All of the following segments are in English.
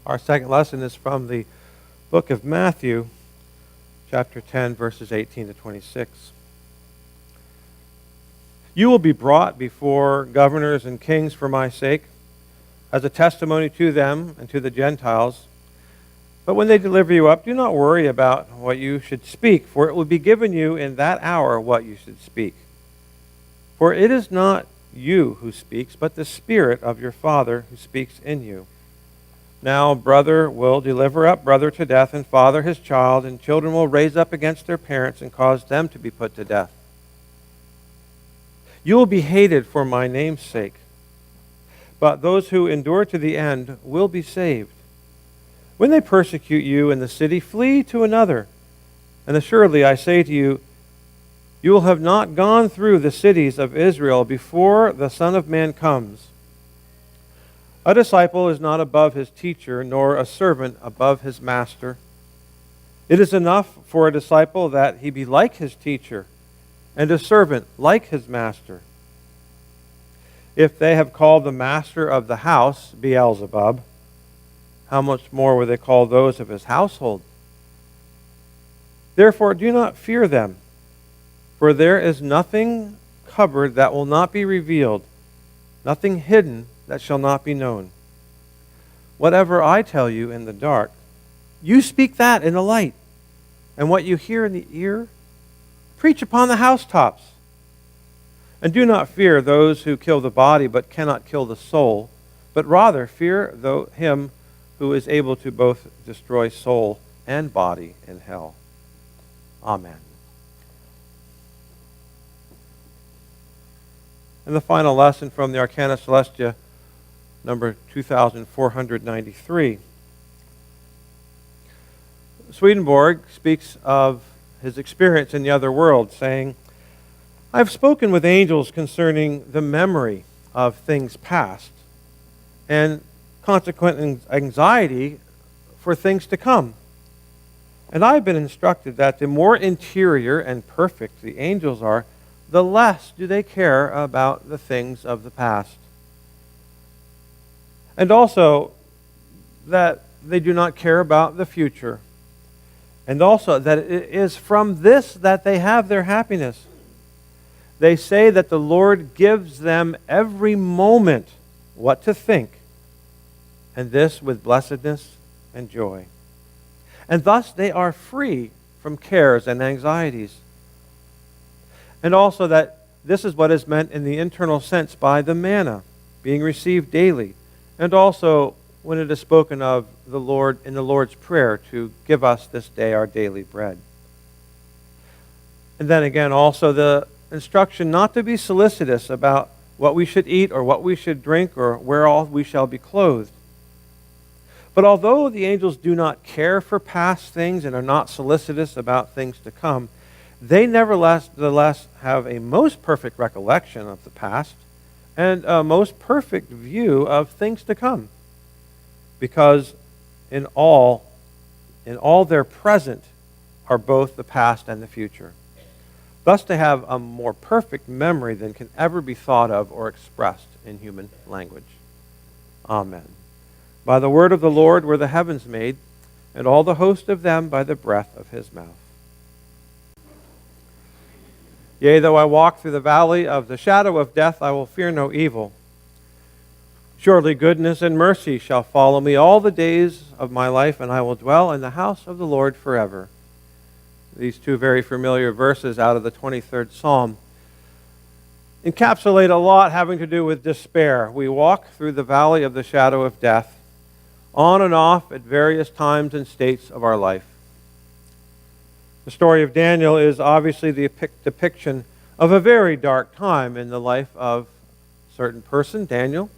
Our second lesson is from the book of Matthew, chapter 10, verses 18 to 26. You will be brought before governors and kings for my sake, as a testimony to them and to the Gentiles. But when they deliver you up, do not worry about what you should speak, for it will be given you in that hour what you should speak. For it is not you who speaks, but the Spirit of your Father who speaks in you. Now brother will deliver up brother to death, and father his child, and children will raise up against their parents and cause them to be put to death. You will be hated for my name's sake, but those who endure to the end will be saved. When they persecute you in the city, flee to another. And assuredly I say to you, you will have not gone through the cities of Israel before the Son of Man comes. A disciple is not above his teacher, nor a servant above his master. It is enough for a disciple that he be like his teacher, and a servant like his master. If they have called the master of the house Beelzebub, how much more will they call those of his household? Therefore do not fear them, for there is nothing covered that will not be revealed, nothing hidden that shall not be known. Whatever I tell you in the dark, you speak that in the light, and what you hear in the ear, preach upon the housetops. And do not fear those who kill the body but cannot kill the soul, but rather fear him who is able to both destroy soul and body in hell. Amen. And the final lesson from the Arcana Celestia, number 2493. Swedenborg speaks of his experience in the other world, saying, I have spoken with angels concerning the memory of things past and consequent anxiety for things to come. And I have been instructed that the more interior and perfect the angels are, the less do they care about the things of the past. And also that they do not care about the future. And also that it is from this that they have their happiness. They say that the Lord gives them every moment what to think, and this with blessedness and joy. And thus they are free from cares and anxieties. And also that this is what is meant in the internal sense by the manna, being received daily, and also when it is spoken of the Lord in the Lord's Prayer to give us this day our daily bread. And then again also the instruction not to be solicitous about what we should eat or what we should drink or whereof we shall be clothed. But although the angels do not care for past things and are not solicitous about things to come, they nevertheless have a most perfect recollection of the past and a most perfect view of things to come, because in all their present are both the past and the future. Thus they have a more perfect memory than can ever be thought of or expressed in human language. Amen. By the word of the Lord were the heavens made, and all the host of them by the breath of his mouth. Yea, though I walk through the valley of the shadow of death, I will fear no evil. Surely goodness and mercy shall follow me all the days of my life, and I will dwell in the house of the Lord forever. These two very familiar verses out of the 23rd Psalm encapsulate a lot having to do with despair. We walk through the valley of the shadow of death, on and off at various times and states of our life. The story of Daniel is obviously the depiction of a very dark time in the life of a certain person, Daniel.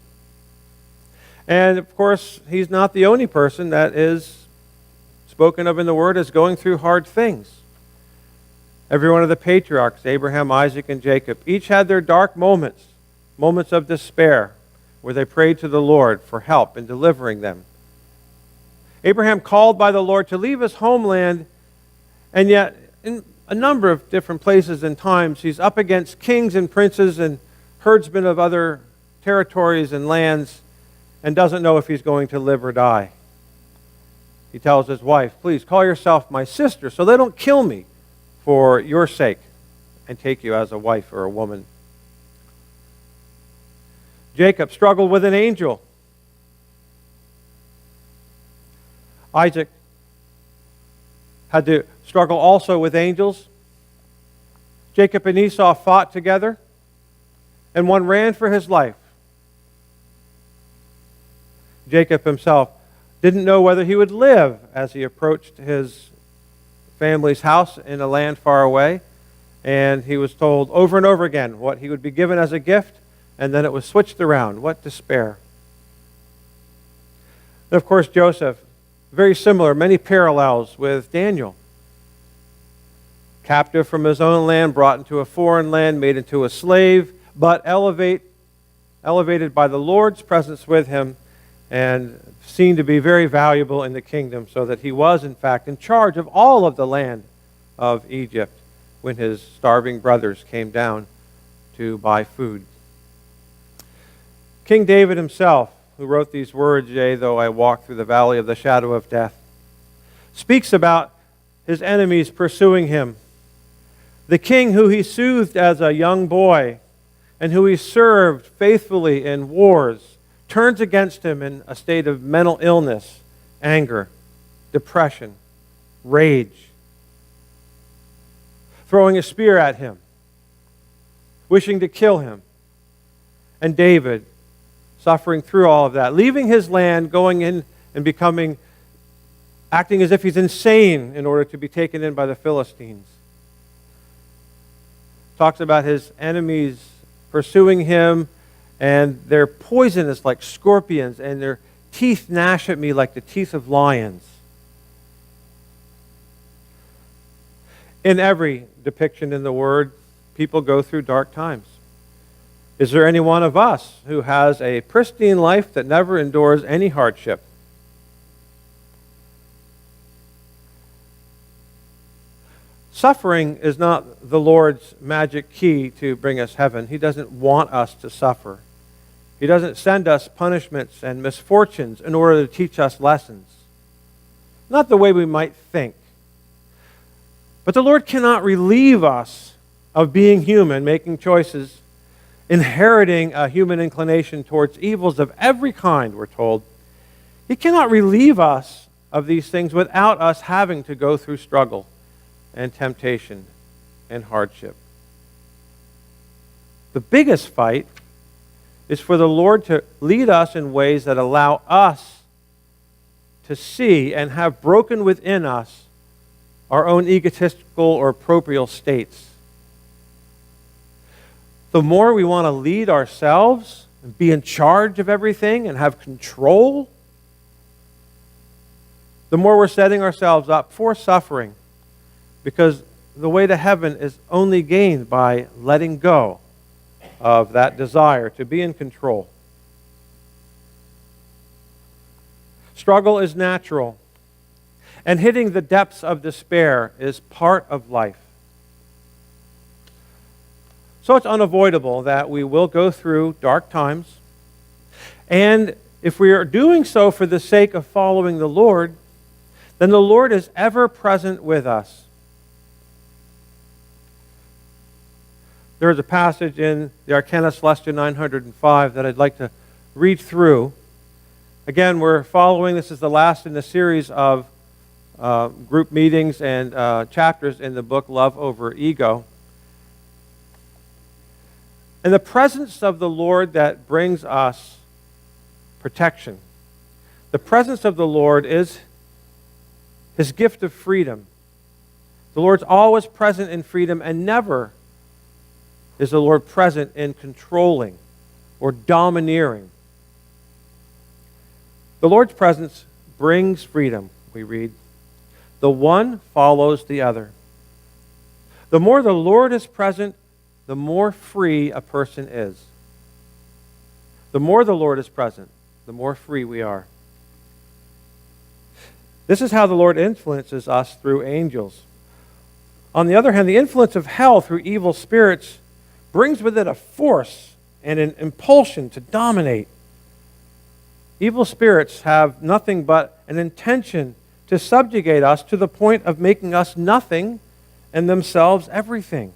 And of course, he's not the only person that is spoken of in the Word as going through hard things. Every one of the patriarchs, Abraham, Isaac, and Jacob, each had their dark moments, moments of despair, where they prayed to the Lord for help in delivering them. Abraham called by the Lord to leave his homeland, and yet in a number of different places and times, he's up against kings and princes and herdsmen of other territories and lands, and doesn't know if he's going to live or die. He tells his wife, please call yourself my sister so they don't kill me for your sake and take you as a wife or a woman. Jacob struggled with an angel. Isaac had to struggle also with angels. Jacob and Esau fought together, and one ran for his life. Jacob himself didn't know whether he would live as he approached his family's house in a land far away, and he was told over and over again what he would be given as a gift, and then it was switched around. What despair. And of course, Joseph, very similar, many parallels with Daniel. Captive from his own land, brought into a foreign land, made into a slave, but elevated by the Lord's presence with him, and seen to be very valuable in the kingdom, so that he was, in fact, in charge of all of the land of Egypt when his starving brothers came down to buy food. King David himself, who wrote these words, yea, though I walk through the valley of the shadow of death, speaks about his enemies pursuing him. The king who he soothed as a young boy and who he served faithfully in wars turns against him in a state of mental illness, anger, depression, rage, throwing a spear at him, wishing to kill him. And David, suffering through all of that, leaving his land, going in and acting as if he's insane in order to be taken in by the Philistines. Talks about his enemies pursuing him, and they're poisonous like scorpions, and their teeth gnash at me like the teeth of lions. In every depiction in the Word, people go through dark times. Is there any one of us who has a pristine life that never endures any hardship? Suffering is not the Lord's magic key to bring us heaven. He doesn't want us to suffer. He doesn't send us punishments and misfortunes in order to teach us lessons. Not the way we might think. But the Lord cannot relieve us of being human, making choices, inheriting a human inclination towards evils of every kind, we're told. He cannot relieve us of these things without us having to go through struggle and temptation and hardship. The biggest fight is for the Lord to lead us in ways that allow us to see and have broken within us our own egotistical or parochial states. The more we want to lead ourselves and be in charge of everything and have control, the more we're setting ourselves up for suffering, because the way to heaven is only gained by letting go of that desire to be in control. Struggle is natural, and hitting the depths of despair is part of life. So it's unavoidable that we will go through dark times, and if we are doing so for the sake of following the Lord, then the Lord is ever present with us. There is a passage in the Arcana Celestia 905 that I'd like to read through. Again, we're following, this is the last in the series of group meetings and chapters in the book Love Over Ego. And the presence of the Lord that brings us protection. The presence of the Lord is His gift of freedom. The Lord's always present in freedom, and never is the Lord present in controlling or domineering. The Lord's presence brings freedom, we read. The one follows the other. The more the Lord is present, the more free a person is. The more the Lord is present, the more free we are. This is how the Lord influences us through angels. On the other hand, the influence of hell through evil spirits brings with it a force and an impulsion to dominate. Evil spirits have nothing but an intention to subjugate us to the point of making us nothing and themselves everything.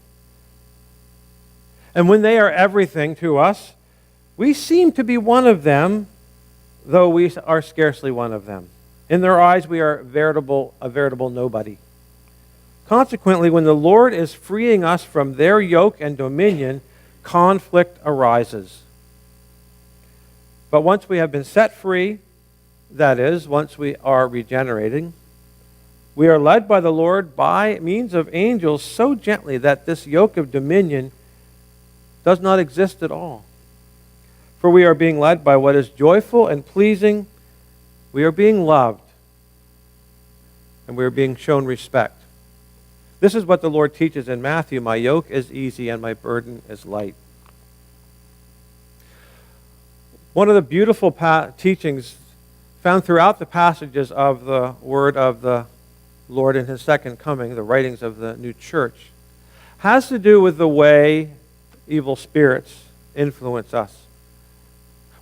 And when they are everything to us, we seem to be one of them, though we are scarcely one of them. In their eyes, we are a veritable nobody. Consequently, when the Lord is freeing us from their yoke and dominion, conflict arises. But once we have been set free, that is, once we are regenerating, we are led by the Lord by means of angels so gently that this yoke of dominion does not exist at all. For we are being led by what is joyful and pleasing. We are being loved, and we are being shown respect. This is what the Lord teaches in Matthew: my yoke is easy and my burden is light. One of the beautiful teachings found throughout the passages of the word of the Lord in his second coming, the writings of the new church, has to do with the way evil spirits influence us.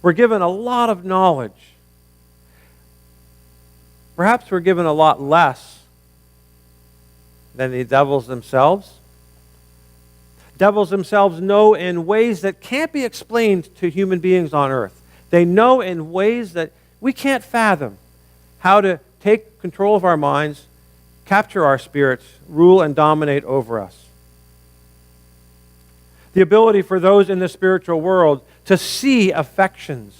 We're given a lot of knowledge. Perhaps we're given a lot less than the devils themselves. Devils themselves know in ways that can't be explained to human beings on earth. They know in ways that we can't fathom how to take control of our minds, capture our spirits, rule and dominate over us. The ability for those in the spiritual world to see affections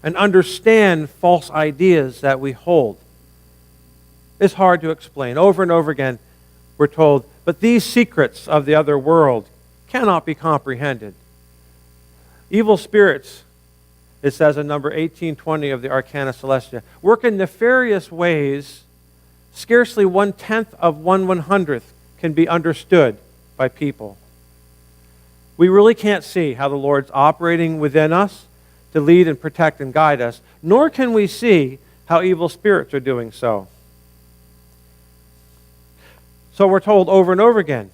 and understand false ideas that we hold is hard to explain. Over and over again, we're told, but these secrets of the other world cannot be comprehended. Evil spirits, it says in number 1820 of the Arcana Celestia, work in nefarious ways. Scarcely 1/10 of 1/100th can be understood by people. We really can't see how the Lord's operating within us to lead and protect and guide us, nor can we see how evil spirits are doing so. So we're told over and over again,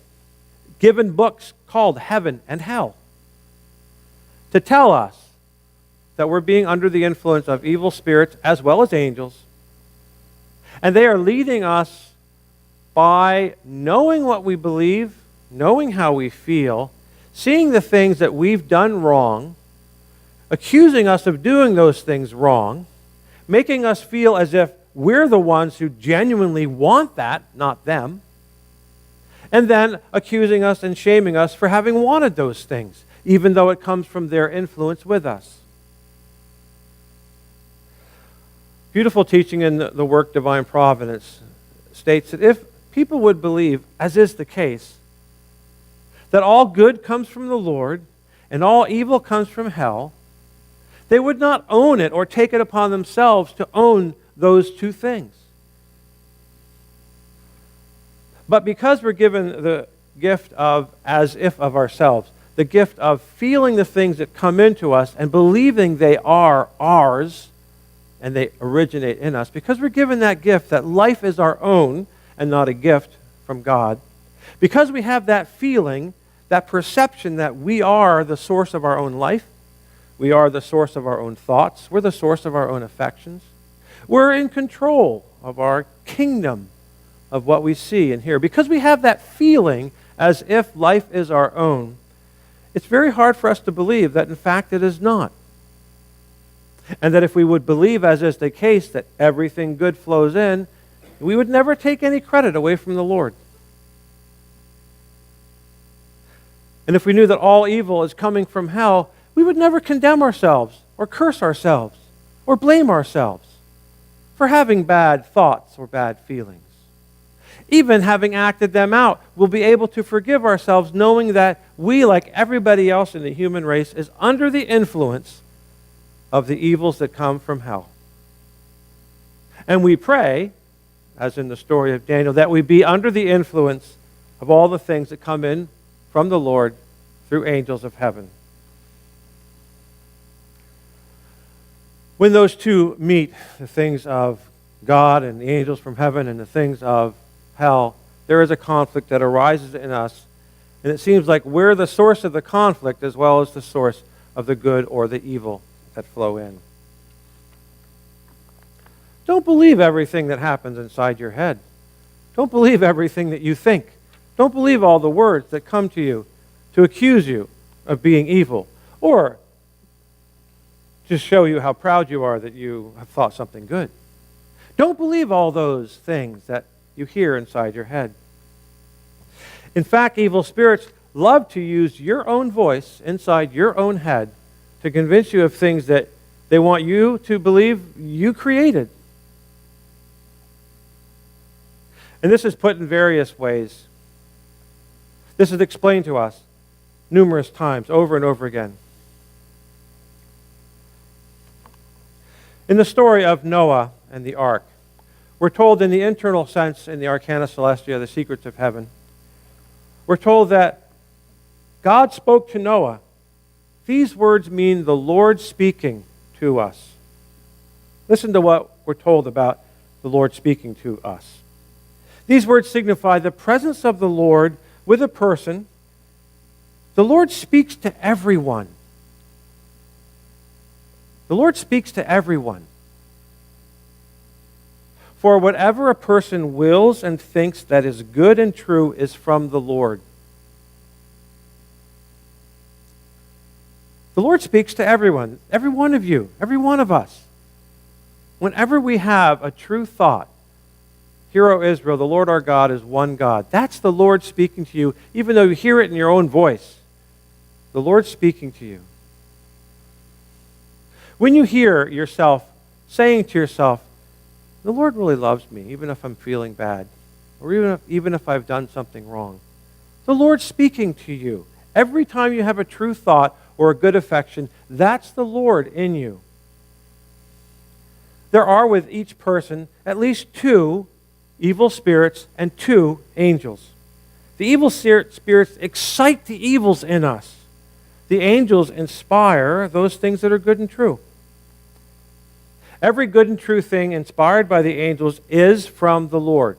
given books called Heaven and Hell, to tell us that we're being under the influence of evil spirits as well as angels. And they are leading us by knowing what we believe, knowing how we feel, seeing the things that we've done wrong, accusing us of doing those things wrong, making us feel as if we're the ones who genuinely want that, not them, and then accusing us and shaming us for having wanted those things, even though it comes from their influence with us. Beautiful teaching in the work Divine Providence states that if people would believe, as is the case, that all good comes from the Lord and all evil comes from hell, they would not own it or take it upon themselves to own those two things. But because we're given the gift of, as if of ourselves, the gift of feeling the things that come into us and believing they are ours and they originate in us, because we're given that gift that life is our own and not a gift from God, because we have that feeling, that perception that we are the source of our own life, we are the source of our own thoughts, we're the source of our own affections, we're in control of our kingdom, of what we see and hear. Because we have that feeling as if life is our own, it's very hard for us to believe that in fact it is not. And that if we would believe, as is the case, that everything good flows in, we would never take any credit away from the Lord. And if we knew that all evil is coming from hell, we would never condemn ourselves or curse ourselves or blame ourselves for having bad thoughts or bad feelings. Even having acted them out, we'll be able to forgive ourselves knowing that we, like everybody else in the human race, is under the influence of the evils that come from hell. And we pray, as in the story of Daniel, that we be under the influence of all the things that come in from the Lord through angels of heaven. When those two meet, the things of God and the angels from heaven and the things of hell, there is a conflict that arises in us, and it seems like we're the source of the conflict as well as the source of the good or the evil that flow in. Don't believe everything that happens inside your head. Don't believe everything that you think. Don't believe all the words that come to you to accuse you of being evil or to show you how proud you are that you have thought something good. Don't believe all those things that you hear inside your head. In fact, evil spirits love to use your own voice inside your own head to convince you of things that they want you to believe you created. And this is put in various ways. This is explained to us numerous times, over and over again. In the story of Noah and the ark, we're told in the internal sense in the Arcana Celestia, the secrets of heaven, we're told that God spoke to Noah. These words mean the Lord speaking to us. Listen to what we're told about the Lord speaking to us. These words signify the presence of the Lord with a person. The Lord speaks to everyone. The Lord speaks to everyone. For whatever a person wills and thinks that is good and true is from the Lord. The Lord speaks to everyone, every one of you, every one of us. Whenever we have a true thought, Hear, O Israel, the Lord our God is one God. That's the Lord speaking to you, even though you hear it in your own voice. The Lord's speaking to you. When you hear yourself saying to yourself, the Lord really loves me, even if I'm feeling bad, or even if I've done something wrong. The Lord's speaking to you. Every time you have a true thought or a good affection, that's the Lord in you. There are with each person at least 2 evil spirits and 2 angels. The evil spirits excite the evils in us. The angels inspire those things that are good and true. Every good and true thing inspired by the angels is from the Lord.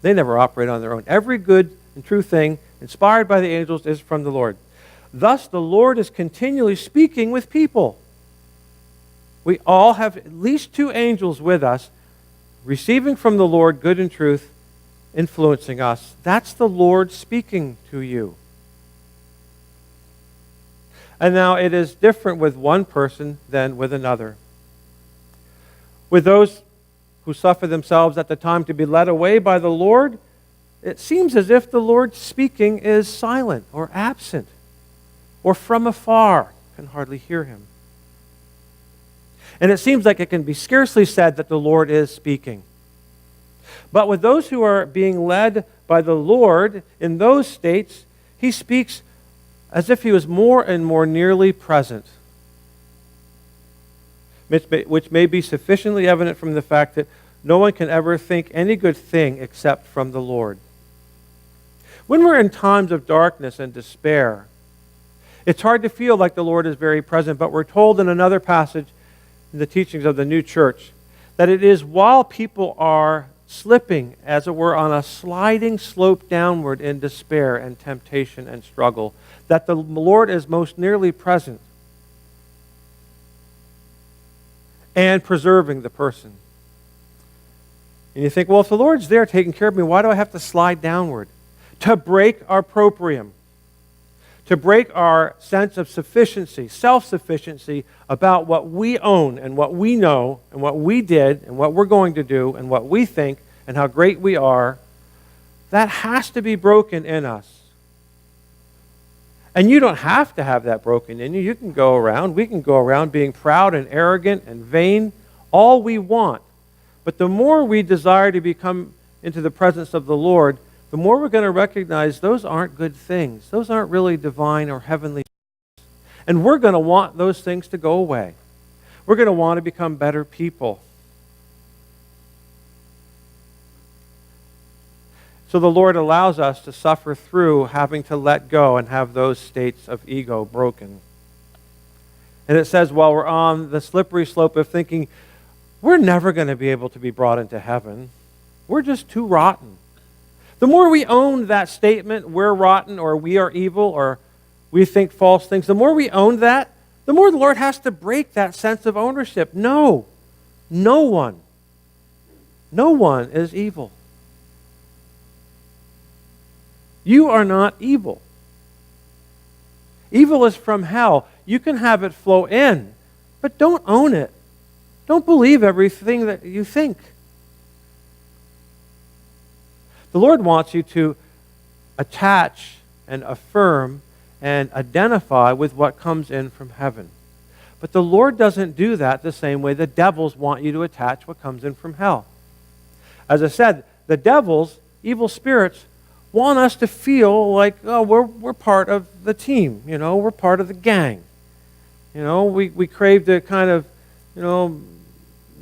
They never operate on their own. Every good and true thing inspired by the angels is from the Lord. Thus, the Lord is continually speaking with people. We all have at least 2 angels with us, receiving from the Lord good and truth, influencing us. That's the Lord speaking to you. And now it is different with one person than with another. With those who suffer themselves at the time to be led away by the Lord, it seems as if the Lord speaking is silent or absent or from afar. You can hardly hear him. And it seems like it can be scarcely said that the Lord is speaking. But with those who are being led by the Lord in those states, he speaks as if he was more and more nearly present, which may be sufficiently evident from the fact that no one can ever think any good thing except from the Lord. When we're in times of darkness and despair, it's hard to feel like the Lord is very present, but we're told in another passage in the teachings of the new church that it is while people are slipping, as it were, on a sliding slope downward in despair and temptation and struggle, that the Lord is most nearly present and preserving the person. And you think, well, if the Lord's there taking care of me, why do I have to slide downward? To break our proprium, to break our sense of sufficiency, self-sufficiency about what we own and what we know and what we did and what we're going to do and what we think and how great we are. That has to be broken in us. And you don't have to have that broken in you. We can go around being proud and arrogant and vain all we want. But the more we desire to become into the presence of the Lord, the more we're going to recognize those aren't good things. Those aren't really divine or heavenly things. And we're going to want those things to go away. We're going to want to become better people. So the Lord allows us to suffer through having to let go and have those states of ego broken. And it says while we're on the slippery slope of thinking, we're never going to be able to be brought into heaven. We're just too rotten. The more we own that statement, we're rotten or we are evil or we think false things, the more we own that, the more the Lord has to break that sense of ownership. No, No one is evil. You are not evil. Evil is from hell. You can have it flow in, but don't own it. Don't believe everything that you think. The Lord wants you to attach and affirm and identify with what comes in from heaven. But the Lord doesn't do that the same way the devils want you to attach what comes in from hell. As I said, the devils, evil spirits, want us to feel like, oh, we're part of the team, we're part of the gang. We crave to kind of,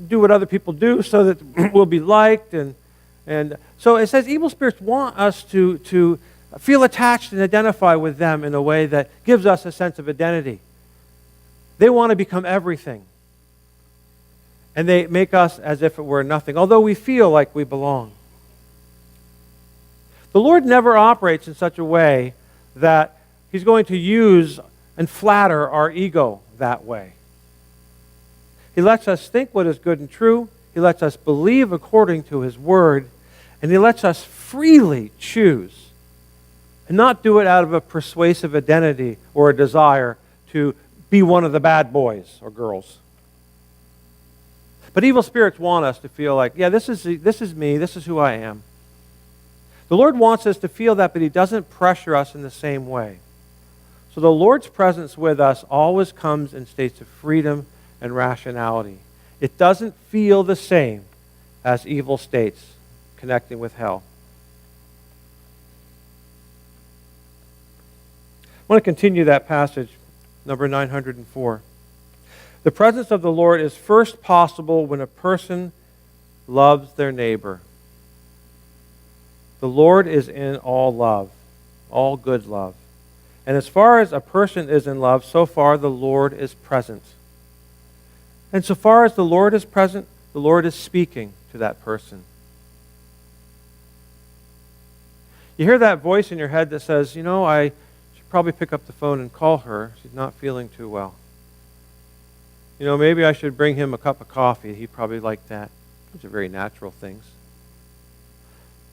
do what other people do so that we'll be liked. And so it says evil spirits want us to feel attached and identify with them in a way that gives us a sense of identity. They want to become everything. And they make us as if it were nothing, although we feel like we belong. The Lord never operates in such a way that He's going to use and flatter our ego that way. He lets us think what is good and true. He lets us believe according to His Word. And He lets us freely choose and not do it out of a persuasive identity or a desire to be one of the bad boys or girls. But evil spirits want us to feel like, yeah, this is me, this is who I am. The Lord wants us to feel that, but He doesn't pressure us in the same way. So the Lord's presence with us always comes in states of freedom and rationality. It doesn't feel the same as evil states connecting with hell. I want to continue that passage, number 904. The presence of the Lord is first possible when a person loves their neighbor. The Lord is in all love, all good love. And as far as a person is in love, so far the Lord is present. And so far as the Lord is present, the Lord is speaking to that person. You hear that voice in your head that says, I should probably pick up the phone and call her. She's not feeling too well. Maybe I should bring him a cup of coffee. He'd probably like that. Those are very natural things.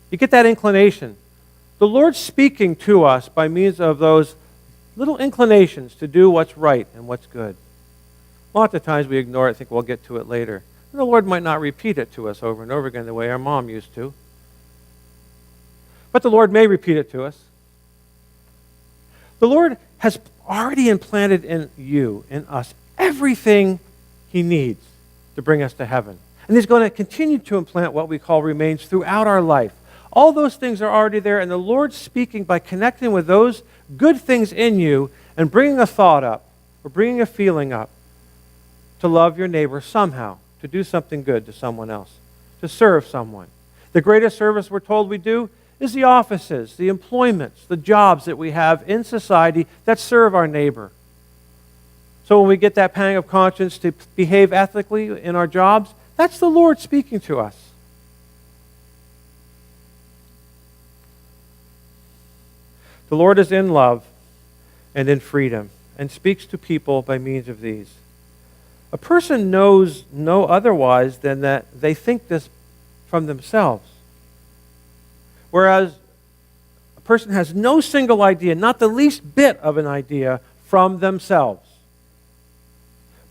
You get that inclination. The Lord's speaking to us by means of those little inclinations to do what's right and what's good. A lot of times we ignore it, think we'll get to it later. And the Lord might not repeat it to us over and over again the way our mom used to. But the Lord may repeat it to us. The Lord has already implanted in you, in us, everything He needs to bring us to heaven. And He's going to continue to implant what we call remains throughout our life. All those things are already there, and the Lord's speaking by connecting with those good things in you and bringing a thought up or bringing a feeling up to love your neighbor somehow, to do something good to someone else, to serve someone. The greatest service we're told we do is the offices, the employments, the jobs that we have in society that serve our neighbor. So when we get that pang of conscience to behave ethically in our jobs, that's the Lord speaking to us. The Lord is in love and in freedom and speaks to people by means of these. A person knows no otherwise than that they think this from themselves. Whereas a person has no single idea, not the least bit of an idea from themselves.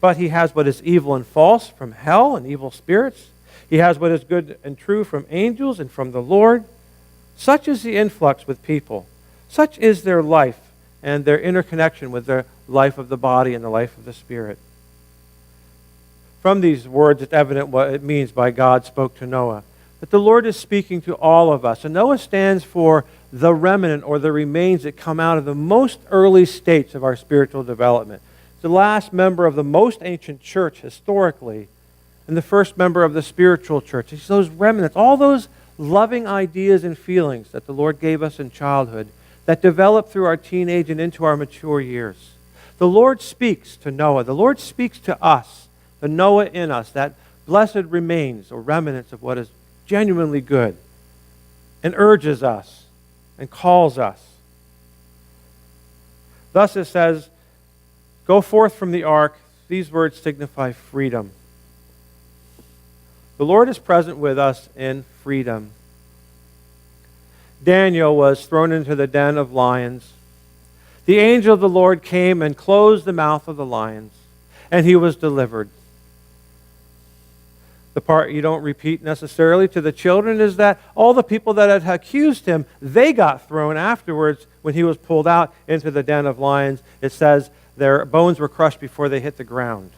But he has what is evil and false from hell and evil spirits. He has what is good and true from angels and from the Lord. Such is the influx with people. Such is their life and their interconnection with the life of the body and the life of the Spirit. From these words, it's evident what it means by God spoke to Noah. That the Lord is speaking to all of us. And Noah stands for the remnant or the remains that come out of the most early states of our spiritual development. The last member of the most ancient church historically and the first member of the spiritual church. It's those remnants, all those loving ideas and feelings that the Lord gave us in childhood that develop through our teenage and into our mature years. The Lord speaks to Noah. The Lord speaks to us, the Noah in us, that blessed remains or remnants of what is genuinely good, and urges us and calls us. Thus it says, go forth from the ark. These words signify freedom. The Lord is present with us in freedom. Daniel was thrown into the den of lions. The angel of the Lord came and closed the mouth of the lions, and he was delivered. The part you don't repeat necessarily to the children is that all the people that had accused him, they got thrown afterwards when he was pulled out into the den of lions. It says their bones were crushed before they hit the ground.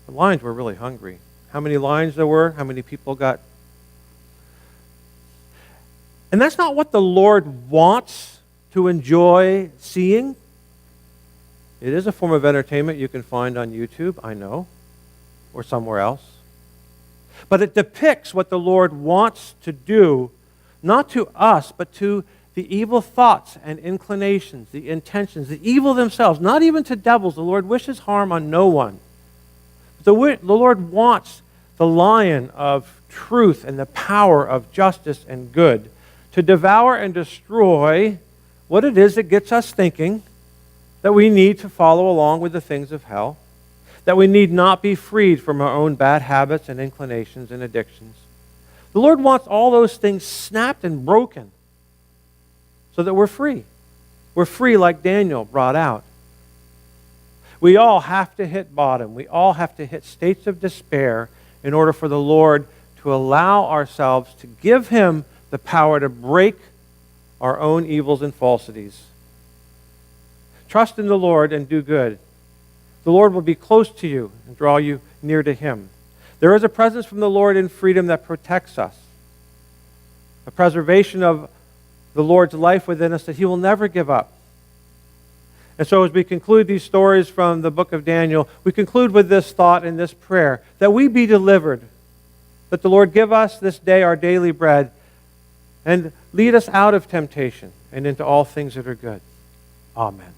The lions were really hungry. How many lions there were? How many people got? And that's not what the Lord wants to enjoy seeing. It is a form of entertainment you can find on YouTube, I know, or somewhere else. But it depicts what the Lord wants to do, not to us, but to the evil thoughts and inclinations, the intentions, the evil themselves, not even to devils. The Lord wishes harm on no one. The Lord wants the lion of truth and the power of justice and good to devour and destroy what it is that gets us thinking that we need to follow along with the things of hell, that we need not be freed from our own bad habits and inclinations and addictions. The Lord wants all those things snapped and broken so that we're free. We're free like Daniel brought out. We all have to hit bottom. We all have to hit states of despair in order for the Lord to allow ourselves to give Him the power to break our own evils and falsities. Trust in the Lord and do good. The Lord will be close to you and draw you near to Him. There is a presence from the Lord in freedom that protects us, a preservation of the Lord's life within us that He will never give up. And so as we conclude these stories from the book of Daniel, we conclude with this thought and this prayer, that we be delivered, that the Lord give us this day our daily bread, and lead us out of temptation and into all things that are good. Amen.